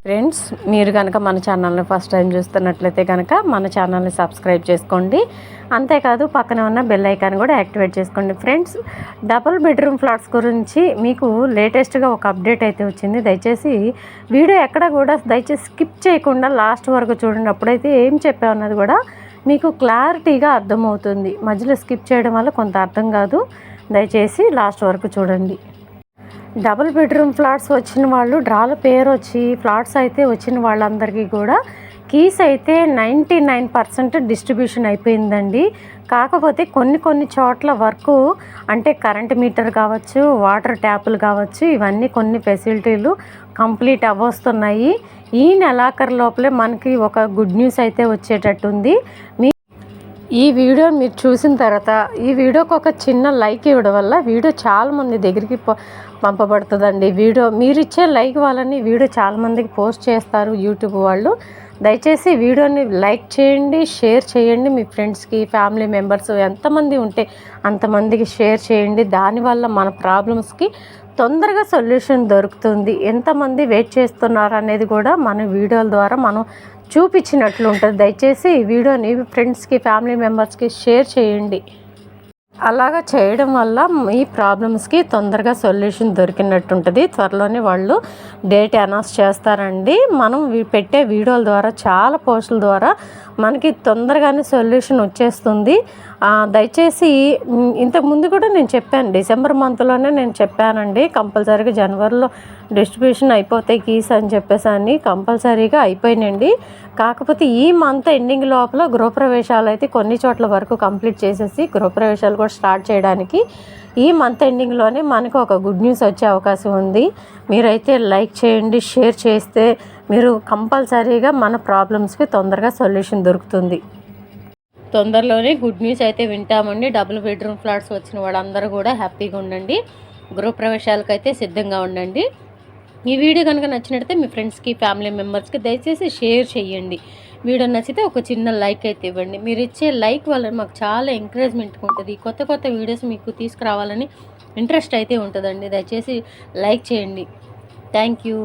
Friends, మీరు కనుక మన ఛానల్ని ఫస్ట్ టైం చూస్తున్నట్లయితే కనుక మన ఛానల్ని సబ్స్క్రైబ్ చేసుకోండి. అంతేకాదు పక్కన ఉన్న బెల్ ఐకాన్ కూడా యాక్టివేట్ చేసుకోండి. ఫ్రెండ్స్, డబుల్ బెడ్రూమ్ ఫ్లాట్స్ గురించి మీకు లేటెస్ట్గా ఒక అప్డేట్ అయితే వచ్చింది. దయచేసి వీడియో ఎక్కడ కూడా దయచేసి స్కిప్ చేయకుండా లాస్ట్ వరకు చూడండి. అప్పుడైతే ఏం చెప్పామన్నది కూడా మీకు క్లారిటీగా అర్థమవుతుంది. మధ్యలో స్కిప్ చేయడం వల్ల కొంత అర్థం కాదు. దయచేసి లాస్ట్ వరకు చూడండి. డబుల్ బెడ్రూమ్ ఫ్లాట్స్ వచ్చిన వాళ్ళు డ్రాల పేరు వచ్చి ఫ్లాట్స్ అయితే వచ్చిన వాళ్ళందరికీ కూడా కీస్ అయితే 99% డిస్ట్రిబ్యూషన్ అయిపోయిందండి. కాకపోతే కొన్ని చోట్ల వరకు అంటే కరెంట్ మీటర్ కావచ్చు, వాటర్ ట్యాపులు కావచ్చు, ఇవన్నీ కొన్ని ఫెసిలిటీలు కంప్లీట్ అవ్వొస్తున్నాయి. ఈ నెలాఖరు లోపలే మనకి ఒక గుడ్ న్యూస్ అయితే వచ్చేటట్టుంది. ఈ వీడియో మీరు చూసిన తర్వాత ఈ వీడియోకి ఒక చిన్న లైక్ ఇవ్వడం వల్ల వీడియో చాలామంది దగ్గరికి పంపబడుతుందండి. వీడియో మీరు ఇచ్చే లైక్ వాళ్ళని వీడియో చాలామందికి పోస్ట్ చేస్తారు యూట్యూబ్ వాళ్ళు. దయచేసి వీడియోని లైక్ చేయండి, షేర్ చేయండి. మీ ఫ్రెండ్స్కి, ఫ్యామిలీ మెంబర్స్ ఎంతమంది ఉంటే అంతమందికి షేర్ చేయండి. దానివల్ల మన ప్రాబ్లమ్స్కి తొందరగా సొల్యూషన్ దొరుకుతుంది. ఎంతమంది వెయిట్ చేస్తున్నారు అనేది కూడా మన వీడియోల ద్వారా మనం చూపించినట్లు ఉంటుంది. దయచేసి ఈ వీడియోని ఫ్రెండ్స్కి, ఫ్యామిలీ మెంబర్స్కి షేర్ చేయండి. అలాగా చేయడం వల్ల ఈ ప్రాబ్లమ్స్కి తొందరగా సొల్యూషన్ దొరికినట్టు ఉంటుంది. త్వరలోనే వాళ్ళు డేట్ అనౌన్స్ చేస్తారండి. మనం పెట్టే వీడియోల ద్వారా చాలా పోస్టుల ద్వారా మనకి తొందరగానే సొల్యూషన్ వచ్చేస్తుంది. దయచేసి ఇంతకుముందు కూడా నేను చెప్పాను, డిసెంబర్ మంత్లోనే నేను చెప్పానండి, కంపల్సరీగా జనవరిలో డిస్ట్రిబ్యూషన్ అయిపోతాయి కీస్ అని చెప్పేసి కంపల్సరీగా అయిపోయినండి. కాకపోతే ఈ మంత్ ఎండింగ్ లోపల గృహప్రవేశాలు అయితే కొన్ని చోట్ల వరకు కంప్లీట్ చేసేసి గృహప్రవేశాలు కూడా స్టార్ట్ చేయడానికి ఈ మంత్ ఎండింగ్లోనే మనకు ఒక గుడ్ న్యూస్ వచ్చే అవకాశం ఉంది. మీరైతే లైక్ చేయండి, షేర్ చేస్తే మీరు కంపల్సరీగా మన ప్రాబ్లమ్స్కి తొందరగా సొల్యూషన్ దొరుకుతుంది. తొందరలోనే గుడ్ న్యూస్ అయితే వింటామండి. డబుల్ బెడ్రూమ్ ఫ్లాట్స్ వచ్చిన వాళ్ళందరూ కూడా హ్యాపీగా ఉండండి. గృహప్రవేశాలకు అయితే సిద్ధంగా ఉండండి. ఈ వీడియో కనుక నచ్చినట్లయితే మీ ఫ్రెండ్స్కి, ఫ్యామిలీ మెంబర్స్కి దయచేసి షేర్ చేయండి. వీడియో నచ్చితే ఒక చిన్న లైక్ అయితే ఇవ్వండి. మీరు ఇచ్చే లైక్ వల్ల మాకు చాలా ఎంకరేజ్మెంట్ ఉంటుంది. కొత్త వీడియోస్ మీకు తీసుకురావాలని ఇంట్రెస్ట్ అయితే ఉంటుందండి. దయచేసి లైక్ చేయండి. Thank you.